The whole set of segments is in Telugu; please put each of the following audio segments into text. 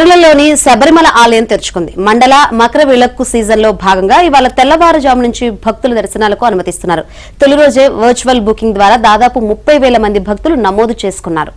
కేరళలోని శబరిమల ఆలయం తెరుచుకుంది. మండల మకర విళక్కు సీజన్లో భాగంగా ఇవాళ తెల్లవారుజాము నుంచి భక్తుల దర్శనాలకు అనుమతిస్తున్నారు. తొలి రోజే వర్చువల్ బుకింగ్ ద్వారా దాదాపు 30,000 మంది భక్తులు నమోదు చేసుకున్నారు.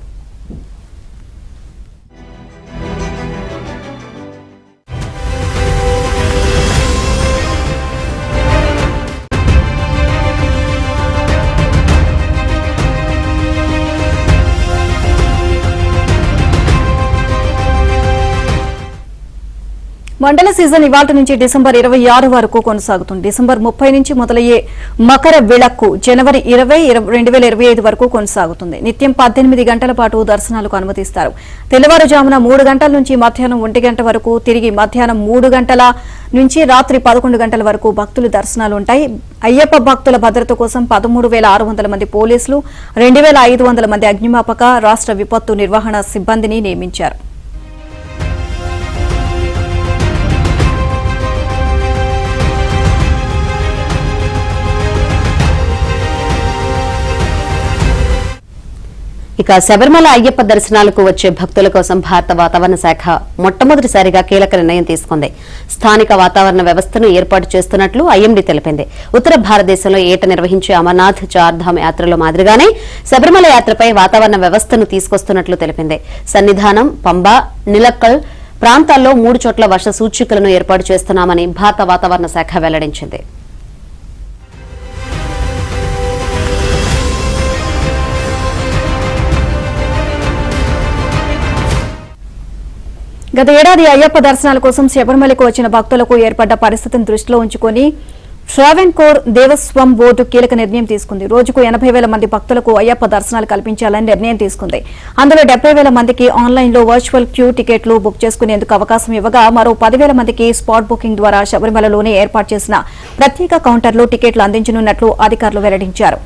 మండల సీజన్ ఇవాళ నుంచి డిసెంబర్ 26 వరకు కొనసాగుతుంది. డిసెంబర్ 30 నుంచి మొదలయ్యే మకర విళక్కు జనవరి 20, 2025 వరకు కొనసాగుతుంది. నిత్యం 18 గంటల పాటు దర్శనాలకు అనుమతిస్తారు. తెల్లవారుజామున 3 గంటల నుంచి మధ్యాహ్నం 1 గంట వరకు, తిరిగి మధ్యాహ్నం 3 గంటల నుంచి రాత్రి 11 గంటల వరకు భక్తులు దర్శనాలు ఉంటాయి. అయ్యప్ప భక్తుల భద్రత కోసం 13,600 మంది పోలీసులు, 2,500 మంది అగ్నిమాపక, రాష్ట్ర విపత్తు నిర్వహణ సిబ్బందిని నియమించారు. ఇక శబరిమల అయ్యప్ప దర్శనాలకు వచ్చే భక్తుల కోసం భారత వాతావరణ శాఖ మొట్టమొదటిసారిగా కీలక నిర్ణయం తీసుకుంది. స్థానిక వాతావరణ వ్యవస్థను ఏర్పాటు చేస్తున్నట్లు ఐఎండీ తెలిపింది. ఉత్తర భారతదేశంలో ఏటా నిర్వహించే అమర్నాథ్ చార్ధామ్ యాత్రలో మాదిరిగానే శబరిమల యాత్రపై వాతావరణ వ్యవస్థను తీసుకొస్తున్నట్లు తెలిపింది. సన్నిధానం, పంబా, నిలక్కల్ ప్రాంతాల్లో 3 చోట్ల వర్ష సూచికలను ఏర్పాటు చేస్తున్నామని భారత వాతావరణ శాఖ వెల్లడించింది. గత ఏడాది అయ్యప్ప దర్శనాల కోసం శబరిమలకు వచ్చిన భక్తులకు ఏర్పడ్డ పరిస్థితిని దృష్టిలో ఉంచుకుని ట్రావెన్కోర్ దేవస్వం బోర్డు కీలక నిర్ణయం తీసుకుంది. రోజుకు 80,000 మంది భక్తులకు అయ్యప్ప దర్శనాలు కల్పించాలని నిర్ణయం తీసుకుంది. అందులో 70,000 మందికి ఆన్లైన్లో వర్చువల్ క్యూ టికెట్లు బుక్ చేసుకునేందుకు అవకాశం ఇవ్వగా, మరో 10,000 మందికి స్పాట్ బుకింగ్ ద్వారా శబరిమలలోనే ఏర్పాటు చేసిన ప్రత్యేక కౌంటర్లో టికెట్లు అందించనున్నట్లు అధికారులు వెల్లడించారు.